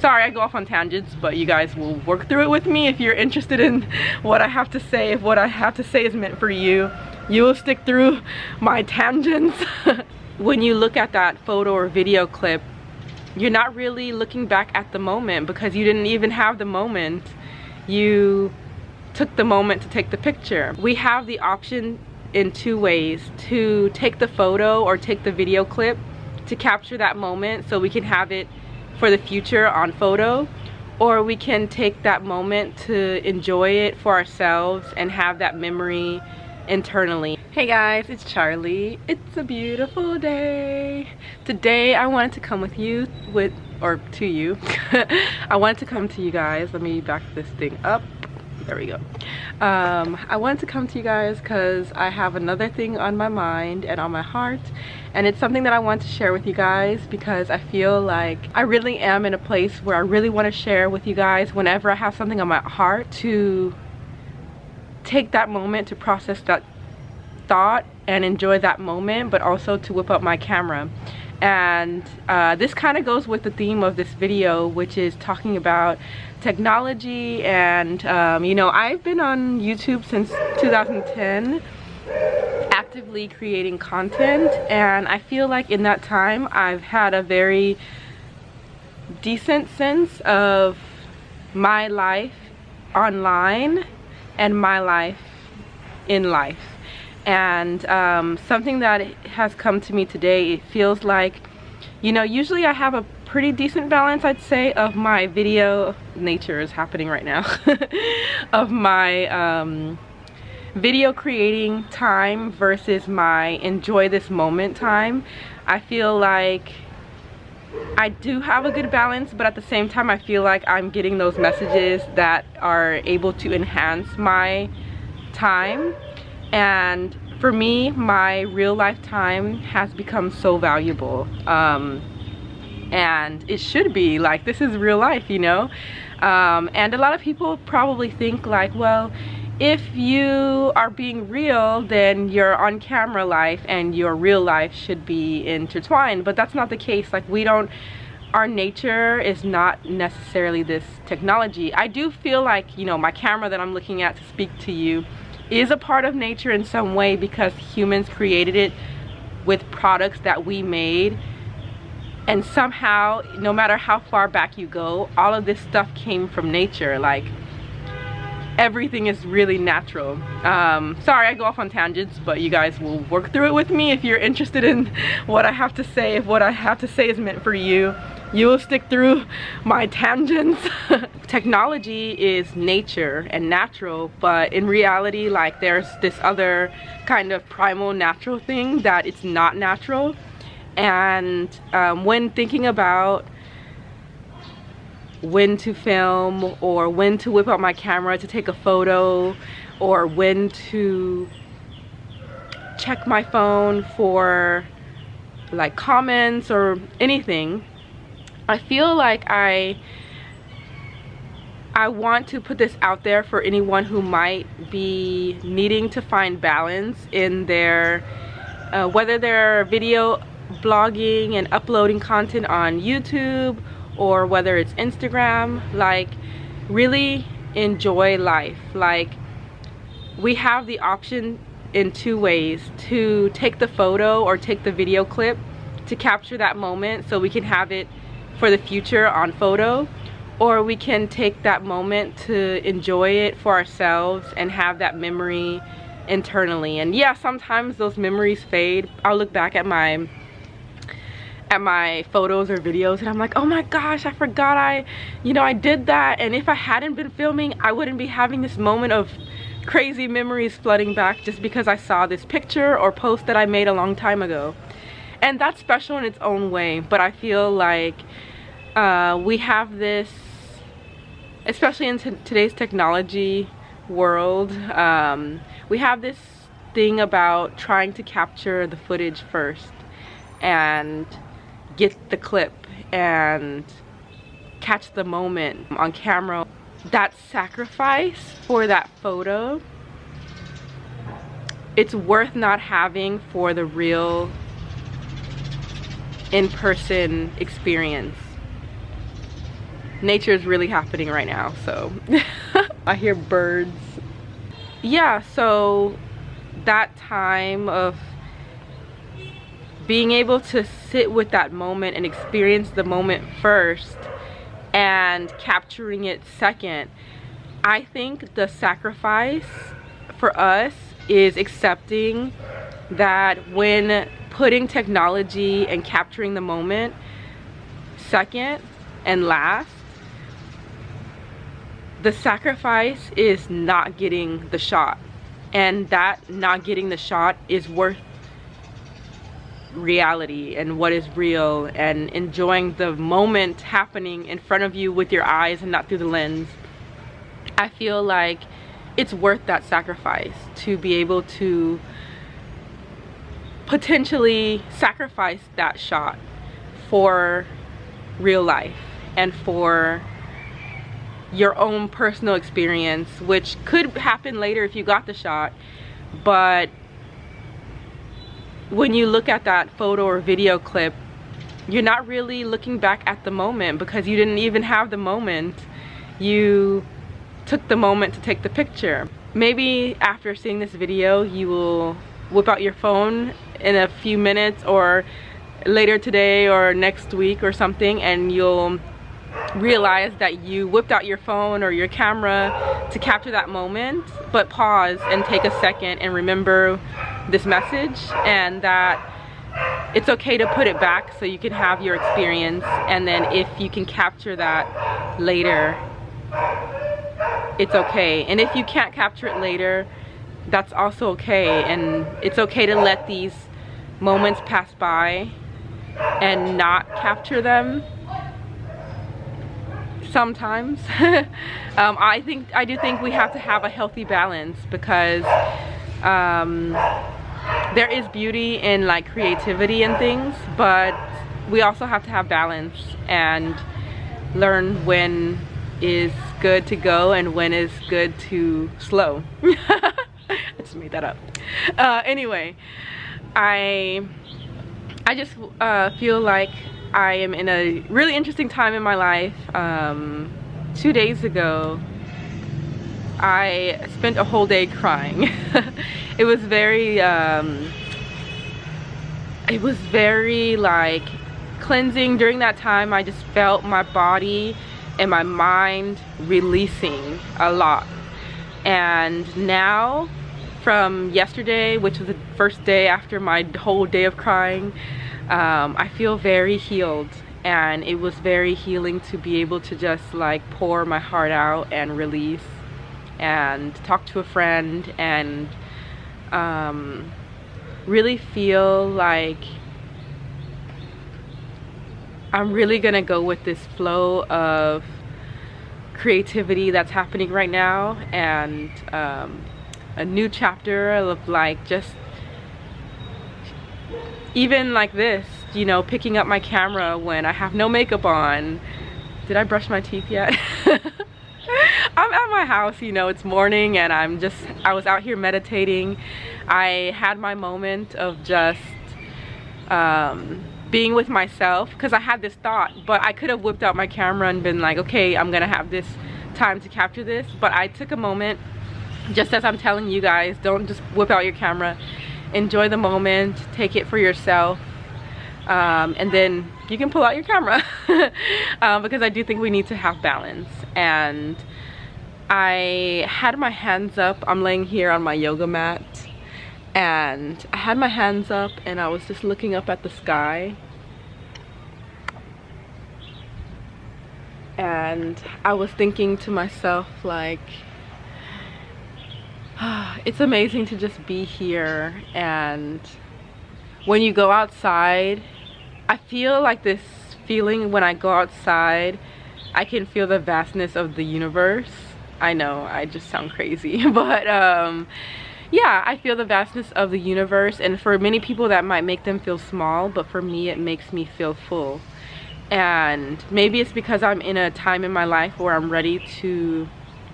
Sorry, I go off on tangents, but you guys will work through it with me. If you're interested in what I have to say, if what I have to say is meant for you, you will stick through my tangents. When you look at that photo or video clip, you're not really looking back at the moment because you didn't even have the moment. You took the moment to take the picture. We have the option in two ways: to take the photo or take the video clip to capture that moment so we can have it for the future on photo, or we can take that moment to enjoy it for ourselves and have that memory internally. Hey guys, it's Charlie. It's a beautiful day. Today I wanted to come to you. I wanted to come to you guys. Let me back this thing up. There we go. I wanted to come to you guys because I have another thing on my mind and on my heart, and it's something that I want to share with you guys because I feel like I really am in a place where I really want to share with you guys whenever I have something on my heart, to take that moment to process that thought and enjoy that moment, but also to whip up my camera. And this kind of goes with the theme of this video, which is talking about technology. And you know, I've been on YouTube since 2010, actively creating content, and I feel like in that time I've had a very decent sense of my life online and my life in life. And something that has come to me today, it feels like, you know, usually I have a pretty decent balance, I'd say, of my video, nature is happening right now, of my video creating time versus my enjoy this moment time. I feel like I do have a good balance, but at the same time I feel like I'm getting those messages that are able to enhance my time. And for me, my real life time has become so valuable, and it should be. Like, this is real life, you know. And a lot of people probably think like, well, if you are being real, then your on camera life and your real life should be intertwined, but that's not the case. Like, our nature is not necessarily this technology. I do feel like, you know, my camera that I'm looking at to speak to you is a part of nature in some way, because humans created it with products that we made, and somehow, no matter how far back you go, all of this stuff came from nature. Like, everything is really natural. Sorry, I go off on tangents, but you guys will work through it with me. If you're interested in what I have to say, if what I have to say is meant for you, you will stick through my tangents. Technology is nature and natural, but in reality, like, there's this other kind of primal natural thing that it's not natural. And when thinking about when to film, or when to whip out my camera to take a photo, or when to check my phone for like comments or anything, I feel like I want to put this out there for anyone who might be needing to find balance in their whether they're video blogging and uploading content on YouTube, or whether it's Instagram. Like, really enjoy life. Like, we have the option in two ways: to take the photo or take the video clip to capture that moment so we can have it for the future on photo, or we can take that moment to enjoy it for ourselves and have that memory internally. And yeah, sometimes those memories fade. I'll look back at my photos or videos and I'm like, oh my gosh, I forgot I did that, and if I hadn't been filming, I wouldn't be having this moment of crazy memories flooding back just because I saw this picture or post that I made a long time ago. And that's special in its own way, but I feel like we have this, especially in today's technology world, we have this thing about trying to capture the footage first and get the clip and catch the moment on camera. That sacrifice for that photo, it's worth not having for the real in-person experience. nature is really happening right now. So I hear birds. Yeah, so that time of being able to sit with that moment and experience the moment first and capturing it second, I think the sacrifice for us is accepting that when putting technology and capturing the moment second and last, the sacrifice is not getting the shot, and that not getting the shot is worth reality and what is real, and enjoying the moment happening in front of you with your eyes and not through the lens. I feel like it's worth that sacrifice to be able to potentially sacrifice that shot for real life and for your own personal experience, which could happen later if you got the shot. But when you look at that photo or video clip, you're not really looking back at the moment because you didn't even have the moment. You took the moment to take the picture. Maybe after seeing this video, you will whip out your phone in a few minutes or later today or next week or something, and you'll realize that you whipped out your phone or your camera to capture that moment. But pause and take a second and remember this message, and that it's okay to put it back so you can have your experience, and then if you can capture that later, it's okay. And if you can't capture it later, that's also okay. And it's okay to let these moments pass by and not capture them sometimes. I do think we have to have a healthy balance, because there is beauty in like creativity and things, but we also have to have balance and learn when is good to go and when is good to slow. I just made that up. Anyway, I just feel like I am in a really interesting time in my life. 2 days ago, I spent a whole day crying. It was very like cleansing. During that time, I just felt my body and my mind releasing a lot. And now, from yesterday, which was the first day after my whole day of crying, I feel very healed, and it was very healing to be able to just like pour my heart out and release and talk to a friend and really feel like I'm really gonna go with this flow of creativity that's happening right now, and a new chapter of like just even like this, you know, picking up my camera when I have no makeup on. Did I brush my teeth yet? I'm at my house, you know, it's morning, and I was out here meditating. I had my moment of just being with myself, because I had this thought, but I could have whipped out my camera and been like, okay, I'm gonna have this time to capture this. But I took a moment, just as I'm telling you guys, don't just whip out your camera. Enjoy the moment, take it for yourself, and then you can pull out your camera. Because I do think we need to have balance. And I had my hands up. I'm laying here on my yoga mat, and I had my hands up, and I was just looking up at the sky, and I was thinking to myself like, it's amazing to just be here. And when you go outside, I feel like this feeling when I go outside, I can feel the vastness of the universe. I know, I just sound crazy, but yeah, I feel the vastness of the universe, and for many people that might make them feel small, but for me it makes me feel full. And maybe it's because I'm in a time in my life where I'm ready to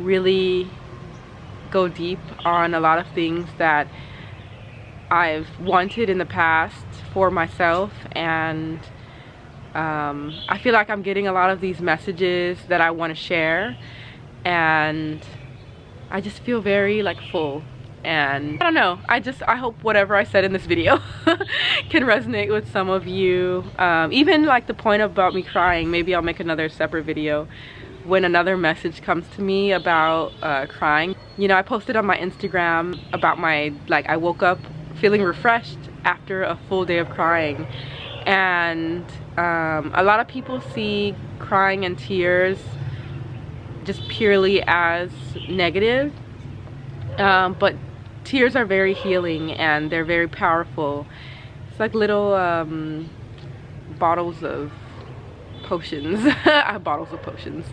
really go deep on a lot of things that I've wanted in the past for myself, and I feel like I'm getting a lot of these messages that I want to share, and I just feel very like full. And I don't know, I hope whatever I said in this video can resonate with some of you. Even like the point about me crying, maybe I'll make another separate video when another message comes to me about crying. You know, I posted on my Instagram about my, like, I woke up feeling refreshed after a full day of crying. And a lot of people see crying and tears just purely as negative, but tears are very healing and they're very powerful. It's like little bottles of potions bottles of potions,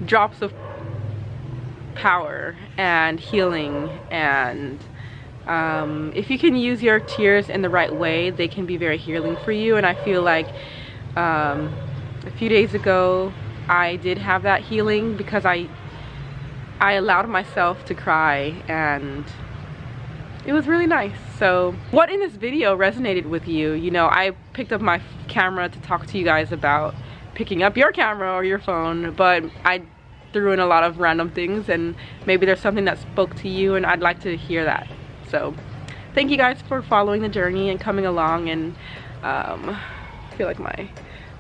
drops of power and healing. And if you can use your tears in the right way, they can be very healing for you. And I feel like a few days ago I did have that healing because I allowed myself to cry, and it was really nice. So what in this video resonated with you? You know, I picked up my camera to talk to you guys about picking up your camera or your phone, but I threw in a lot of random things, and maybe there's something that spoke to you, and I'd like to hear that. So thank you guys for following the journey and coming along. And I feel like my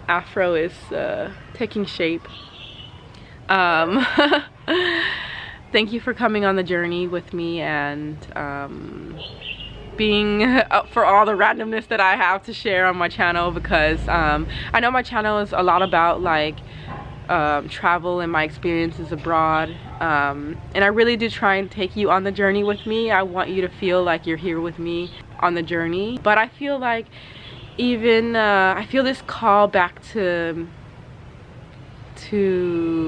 afro is taking shape. Thank you for coming on the journey with me, and being up for all the randomness that I have to share on my channel, because I know my channel is a lot about like travel and my experiences abroad, and I really do try and take you on the journey with me. I want you to feel like you're here with me on the journey. But I feel like even I feel this call back to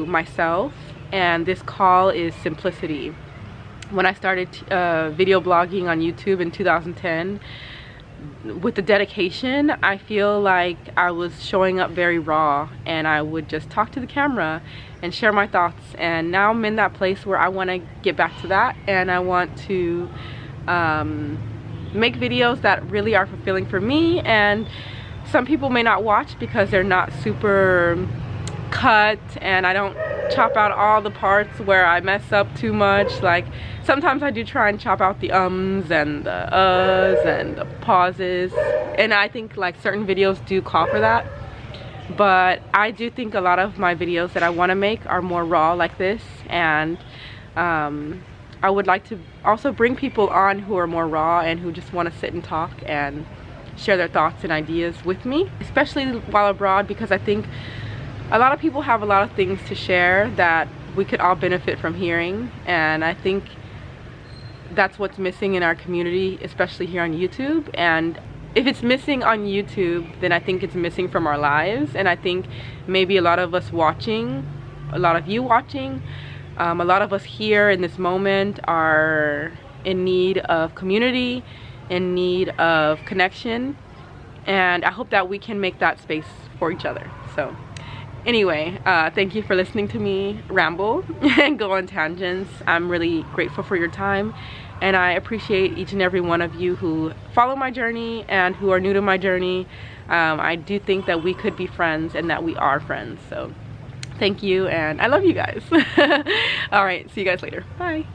myself, and this call is simplicity. When I started video blogging on YouTube in 2010, with the dedication, I feel like I was showing up very raw, and I would just talk to the camera and share my thoughts. And now I'm in that place where I want to get back to that, and I want to make videos that really are fulfilling for me. And some people may not watch because they're not super cut, and I don't chop out all the parts where I mess up too much. Like sometimes I do try and chop out the ums and the uhs and the pauses, and I think like certain videos do call for that. But I do think a lot of my videos that I want to make are more raw like this, and I would like to also bring people on who are more raw and who just want to sit and talk and share their thoughts and ideas with me, especially while abroad, because I think a lot of people have a lot of things to share that we could all benefit from hearing. And I think that's what's missing in our community, especially here on YouTube. And if it's missing on YouTube, then I think it's missing from our lives. And I think maybe a lot of us watching, a lot of you watching, a lot of us here in this moment are in need of community, in need of connection. And I hope that we can make that space for each other. So anyway, thank you for listening to me ramble and go on tangents. I'm really grateful for your time, and I appreciate each and every one of you who follow my journey and who are new to my journey. I do think that we could be friends, and that we are friends. So thank you, and I love you guys. All right, see you guys later. Bye.